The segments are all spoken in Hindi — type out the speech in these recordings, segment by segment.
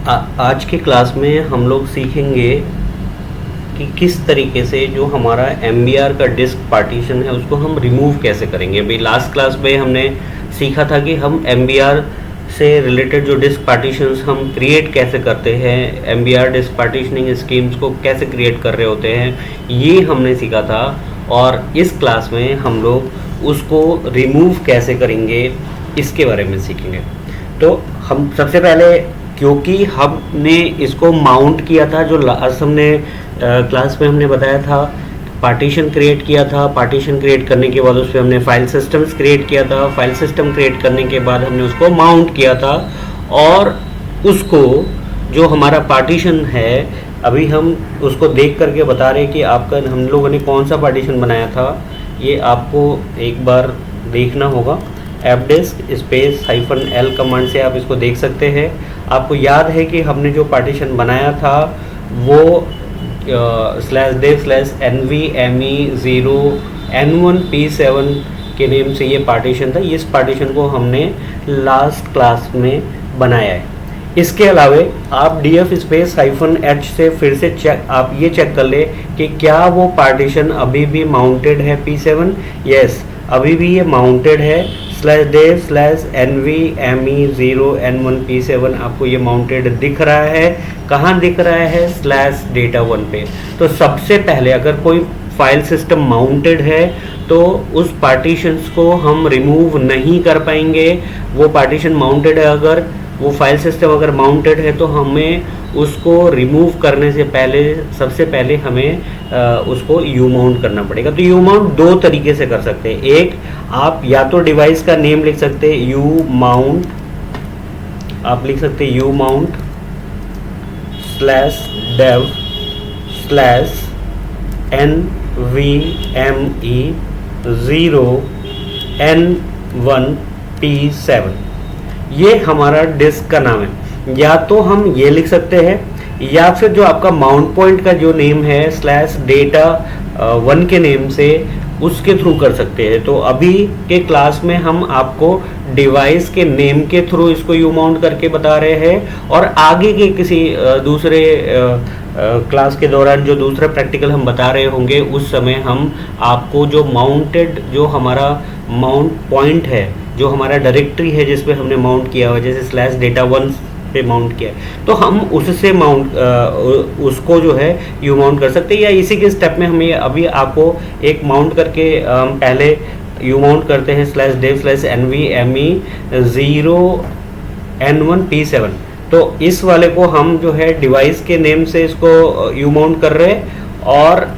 आज के क्लास में हम लोग सीखेंगे कि किस तरीके से जो हमारा MBR का डिस्क पार्टीशन है उसको हम रिमूव कैसे करेंगे। भाई लास्ट क्लास में हमने सीखा था कि हम MBR से रिलेटेड जो डिस्क पार्टीशंस हम क्रिएट कैसे करते हैं, MBR डिस्क पार्टीशनिंग स्कीम्स को कैसे क्रिएट कर रहे होते हैं, ये हमने सीखा था। और इस क्लास में हम लोग उसको रिमूव कैसे करेंगे इसके बारे में सीखेंगे। तो हम सबसे पहले, क्योंकि हमने इसको माउंट किया था, जो लास्ट हमने क्लास में हमने बताया था, पार्टीशन क्रिएट किया था। पार्टीशन क्रिएट करने के बाद उस पर हमने फाइल सिस्टम्स क्रिएट किया था। फाइल सिस्टम क्रिएट करने के बाद हमने उसको माउंट किया था और उसको जो हमारा पार्टीशन है अभी हम उसको देख करके बता रहे हैं कि आपका हम लोगों ने कौन सा पार्टीशन बनाया था। ये आपको एक बार देखना होगा। fdisk स्पेस -l कमांड से आप इसको देख सकते हैं। आपको याद है कि हमने जो पार्टीशन बनाया था वो //nvme0n1p7 के नेम से ये पार्टीशन था। इस पार्टीशन को हमने लास्ट क्लास में बनाया है। इसके अलावे आप df स्पेस -h से फिर से आप ये चेक कर ले कि क्या वो पार्टीशन अभी भी माउंटेड है P7। यस, अभी भी ये माउंटेड है। /dev/nvme0n1p7 आपको ये माउंटेड दिख रहा है। कहाँ दिख रहा है? /data1 पे। तो सबसे पहले अगर कोई फाइल सिस्टम माउंटेड है तो उस पार्टीशंस को हम रिमूव नहीं कर पाएंगे। वो पार्टीशन माउंटेड है, अगर वो फाइल सिस्टम अगर माउंटेड है तो हमें उसको रिमूव करने से पहले सबसे पहले हमें उसको यू माउंट करना पड़ेगा। तो यू माउंट दो तरीके से कर सकते हैं। एक, आप या तो डिवाइस का नेम लिख सकते हैं यू माउंट, आप लिख सकते हैं यू माउंट /dev/nvme0n1p7, ये हमारा डिस्क का नाम है। या तो हम ये लिख सकते हैं या फिर जो आपका माउंट पॉइंट का जो नेम है /data1 के नेम से उसके थ्रू कर सकते हैं। तो अभी के क्लास में हम आपको डिवाइस के नेम के थ्रू इसको यू माउंट करके बता रहे हैं और आगे के किसी दूसरे क्लास के दौरान जो दूसरा प्रैक्टिकल हम बता रहे होंगे उस समय हम आपको जो माउंटेड, जो हमारा माउंट पॉइंट है, जो हमारा डायरेक्टरी है जिस पे हमने माउंट किया हुआ, जैसे /data1 पे माउंट किया है, तो हम उससे माउंट उसको जो है यू माउंट कर सकते हैं। या इसी के स्टेप में हमें अभी आपको एक माउंट करके पहले यू माउंट करते हैं /dev/nvme0n1p7। तो इस वाले को हम जो है डिवाइस के नेम से इसको यू माउंट कर रहे हैं और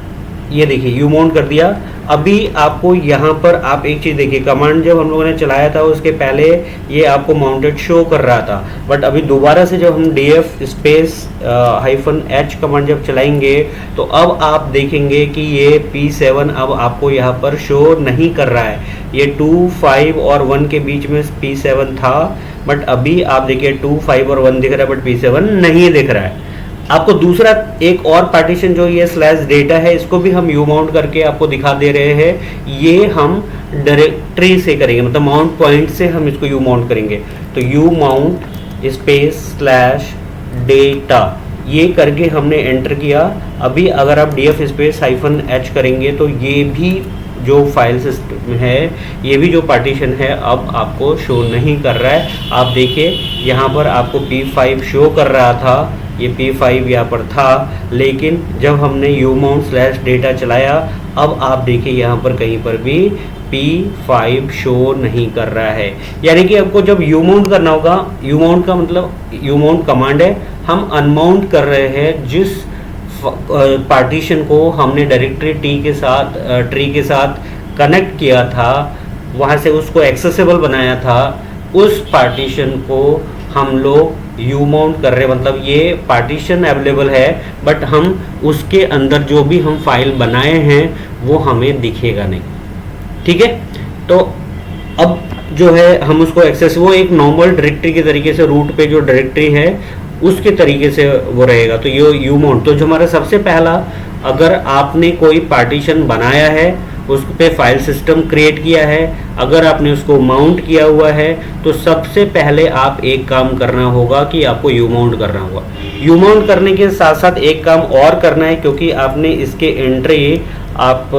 ये देखिए यू माउंट कर दिया। अभी आपको यहाँ पर आप एक चीज़ देखिए, कमांड जब हम लोगों ने चलाया था उसके पहले ये आपको माउंटेड शो कर रहा था, बट अभी दोबारा से जब हम df स्पेस -h कमांड जब चलाएंगे तो अब आप देखेंगे कि ये P7 अब आपको यहाँ पर शो नहीं कर रहा है। ये 2, 5 और 1 के बीच में P7 था, बट अभी आप देखिए 2, 5 और 1 दिख रहा है बट P7 नहीं दिख रहा है। आपको दूसरा एक और पार्टीशन जो ये /data है इसको भी हम यू माउंट करके आपको दिखा दे रहे हैं। ये हम डायरेक्टरी से करेंगे, मतलब माउंट पॉइंट से हम इसको यू माउंट करेंगे। तो यू माउंट स्पेस /data ये करके हमने एंटर किया। अभी अगर आप df स्पेस -h करेंगे तो ये भी जो फाइल सिस्टम है, ये भी जो पार्टीशन है अब आपको शो नहीं कर रहा है। आप देखिए यहाँ पर आपको P5 शो कर रहा था, ये P5 यहाँ पर था, लेकिन जब हमने यू माउंट /data चलाया अब आप देखिए यहाँ पर कहीं पर भी P5 शो नहीं कर रहा है। यानी कि आपको जब यू माउंट करना होगा, यू माउंट का मतलब यू माउंट कमांड है, हम अनमाउंट कर रहे हैं जिस पार्टीशन को हमने डायरेक्टरी ट्री के साथ कनेक्ट किया था, वहाँ से उसको एक्सेसिबल बनाया था, उस पार्टीशन को हम लोग यू माउंट कर रहे हैं। मतलब ये पार्टीशन अवेलेबल है बट हम उसके अंदर जो भी हम फाइल बनाए हैं वो हमें दिखेगा नहीं। ठीक है, तो अब जो है हम उसको एक्सेस, वो एक नॉर्मल डायरेक्टरी के तरीके से रूट पे जो डायरेक्टरी है उसके तरीके से वो रहेगा। तो ये यू माउंट, तो जो हमारा सबसे पहला, अगर आपने कोई पार्टीशन बनाया है उस पे फाइल सिस्टम क्रिएट किया है, अगर आपने उसको माउंट किया हुआ है तो सबसे पहले आप एक काम करना होगा कि आपको यू माउंट करना होगा। यू माउंट करने के साथ साथ एक काम और करना है, क्योंकि आपने इसके एंट्री आप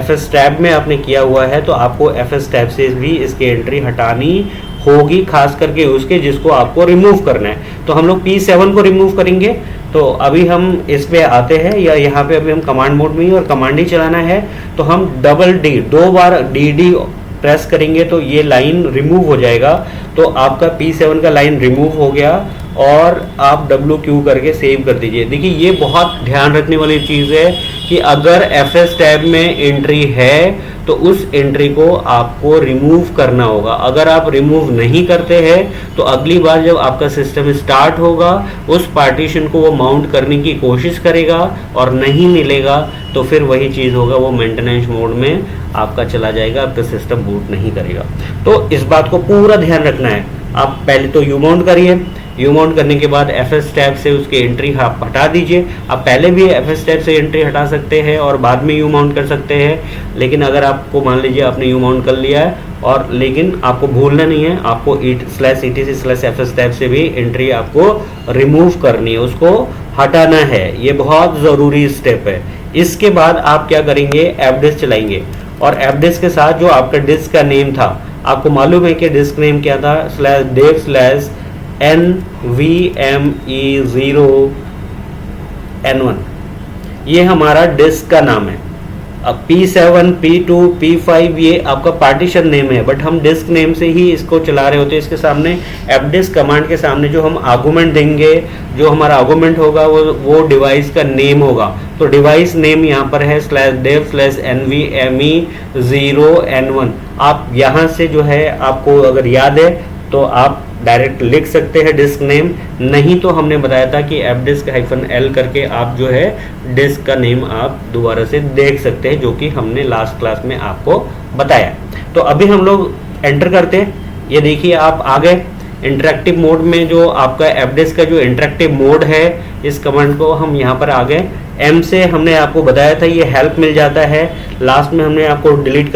FS टैब में आपने किया हुआ है तो आपको FS टैब से भी इसकी एंट्री हटानी होगी, खास करके उसके जिसको आपको रिमूव करना है। तो हम लोग P7 को रिमूव करेंगे। तो अभी हम इस पे आते हैं, या यहाँ पे अभी हम कमांड मोड में ही और कमांड ही चलाना है। तो हम डबल डी 2 बार DD प्रेस करेंगे तो ये लाइन रिमूव हो जाएगा। तो आपका P7 का लाइन रिमूव हो गया और आप WQ करके सेव कर दीजिए। देखिए ये बहुत ध्यान रखने वाली चीज़ है कि अगर FS टैब में एंट्री है तो उस एंट्री को आपको रिमूव करना होगा। अगर आप रिमूव नहीं करते हैं तो अगली बार जब आपका सिस्टम स्टार्ट होगा उस पार्टीशन को वो माउंट करने की कोशिश करेगा और नहीं मिलेगा तो फिर वही चीज़ होगा, वो मेंटेनेंस मोड में आपका चला जाएगा, आपका सिस्टम बूट नहीं करेगा। तो इस बात को पूरा ध्यान रखना है। आप पहले तो यू माउंट करिए, यू माउंट करने के बाद FS टैब से उसकी एंट्री आप हटा दीजिए। आप पहले भी FS टैब से एंट्री हटा सकते हैं और बाद में यू माउंट कर सकते हैं, लेकिन अगर आपको मान लीजिए आपने यू माउंट कर लिया है और लेकिन आपको भूलना नहीं है, आपको /etc/FS टैब से भी एंट्री आपको रिमूव करनी है, उसको हटाना है। ये बहुत ज़रूरी स्टेप है। इसके बाद आप क्या करेंगे, fdisk चलाएंगे और fdisk के साथ जो आपका डिस्क का नेम था, आपको मालूम है कि डिस्क नेम क्या था, /dev/NVMe0N1, ये हमारा डिस्क का नाम है। अब P7, P2, P5 ये आपका पार्टीशन नेम है, बट हम डिस्क नेम से ही इसको चला रहे होते हैं। इसके सामने fdisk कमांड के सामने जो हम आर्गुमेंट देंगे, जो हमारा आर्गुमेंट होगा वो डिवाइस का नेम होगा। तो डिवाइस नेम यहाँ पर है /dev/NVMe0N1। आप यहाँ से जो है, आपको अगर याद है तो आप डायरेक्ट लिख सकते हैं डिस्क नेम, नहीं तो हमने बताया था कि fdisk-l करके आप जो है डिस्क का नेम आप दोबारा से देख सकते हैं, जो कि हमने लास्ट क्लास में आपको बताया। तो अभी हम लोग एंटर करते हैं। ये देखिए आप आ गए इंटरेक्टिव मोड में। जो आपका fdisk का जो इंटरेक्टिव मोड है, इस कमांड को हम यहाँ पर आ गए। M से हमने आपको बताया था ये हेल्प मिल जाता है। लास्ट में हमने आपको डिलीट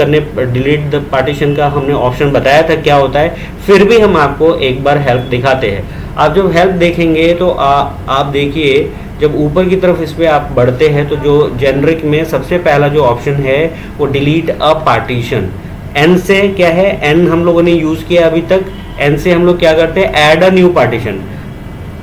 द पार्टीशन का हमने ऑप्शन बताया था क्या होता है। फिर भी हम आपको एक बार हेल्प दिखाते हैं। आप जब हेल्प देखेंगे तो आप देखिए, जब ऊपर की तरफ इस पर आप बढ़ते हैं तो जो जेनरिक में सबसे पहला जो ऑप्शन है वो डिलीट अ पार्टीशन। N से क्या है, N हम लोगों ने यूज़ किया अभी तक। N से हम लोग क्या करते हैं, add a new partition.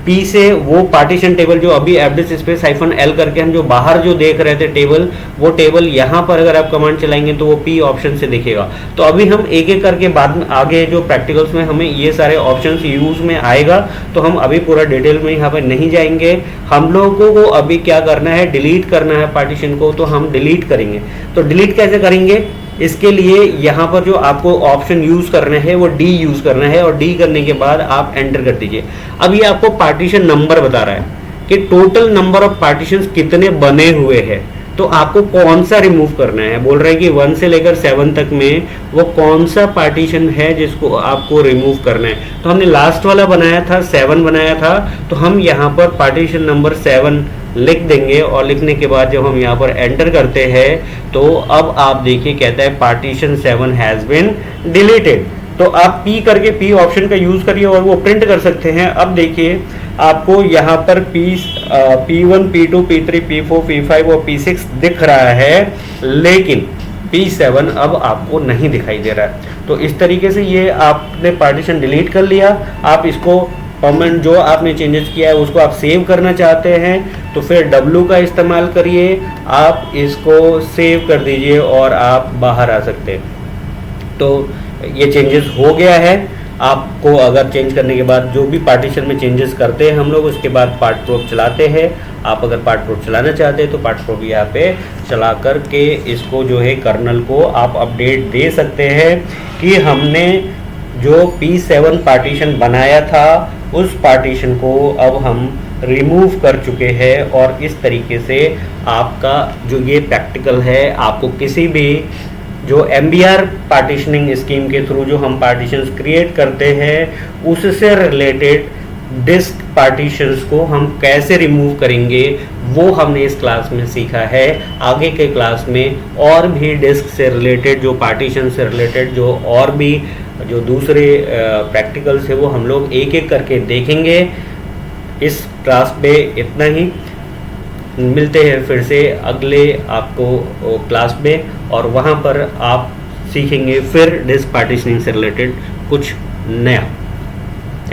P से वो पार्टीशन टेबल जो अभी fdisk स्पेस -l करके हम जो बाहर जो देख रहे थे टेबल, वो टेबल यहाँ पर अगर आप कमांड चलाएंगे तो वो P ऑप्शन से दिखेगा। तो अभी हम एक एक करके बाद में आगे जो प्रैक्टिकल्स में हमें ये सारे ऑप्शंस यूज में आएगा, तो हम अभी पूरा डिटेल में यहाँ पर नहीं जाएंगे। हम लोगों को अभी क्या करना है, डिलीट करना है पार्टीशन को, तो हम डिलीट करेंगे। तो डिलीट कैसे करेंगे, इसके लिए यहाँ पर जो आपको ऑप्शन यूज करना है वो D यूज करना है, और D करने के बाद आप एंटर कर दीजिए। अब ये आपको पार्टीशन नंबर बता रहा है कि टोटल नंबर ऑफ पार्टीशंस कितने बने हुए हैं, तो आपको कौन सा रिमूव करना है। बोल रहे हैं कि 1 से लेकर 7 तक में वो कौन सा पार्टीशन है जिसको आपको रिमूव करना है। तो हमने लास्ट वाला बनाया था, 7 बनाया था, तो हम यहाँ पर पार्टीशन नंबर 7 लिख देंगे। और लिखने के बाद जब हम यहाँ पर एंटर करते हैं तो अब आप देखिए कहता है पार्टीशन 7 हैज़ बीन डिलीटेड। तो आप P करके P ऑप्शन का यूज़ करिए और वो प्रिंट कर सकते हैं। अब देखिए आपको यहाँ पर P1, P2, P3, P4, P5 और P6 दिख रहा है, लेकिन P7 अब आपको नहीं दिखाई दे रहा है। तो इस तरीके से ये आपने पार्टीशन डिलीट कर लिया। आप इसको परमानेंट जो आपने चेंजेस किया है उसको आप सेव करना चाहते हैं तो फिर W का इस्तेमाल करिए, आप इसको सेव कर दीजिए और आप बाहर आ सकते हैं। तो ये चेंजेस हो गया है। आपको अगर चेंज करने के बाद जो भी पार्टीशन में चेंजेस करते हैं हम लोग, उसके बाद पार्ट प्रोब चलाते हैं। आप अगर पार्ट प्रोब चलाना चाहते हैं तो पार्ट प्रोब यहाँ पे चला कर के इसको जो है कर्नल को आप अपडेट दे सकते हैं कि हमने जो P7 पार्टीशन बनाया था उस पार्टीशन को अब हम रिमूव कर चुके हैं। और इस तरीके से आपका जो ये प्रैक्टिकल है, आपको किसी भी जो MBR पार्टीशनिंग स्कीम के थ्रू जो हम पार्टीशंस क्रिएट करते हैं उससे रिलेटेड डिस्क पार्टीशंस को हम कैसे रिमूव करेंगे वो हमने इस क्लास में सीखा है। आगे के क्लास में और भी डिस्क से रिलेटेड, जो पार्टीशन से रिलेटेड जो और भी जो दूसरे प्रैक्टिकल्स है वो हम लोग एक एक करके देखेंगे। इस क्लास में इतना ही, मिलते हैं फिर से अगले आपको क्लास में, और वहाँ पर आप सीखेंगे फिर डिस्क पार्टीशनिंग से रिलेटेड कुछ नया।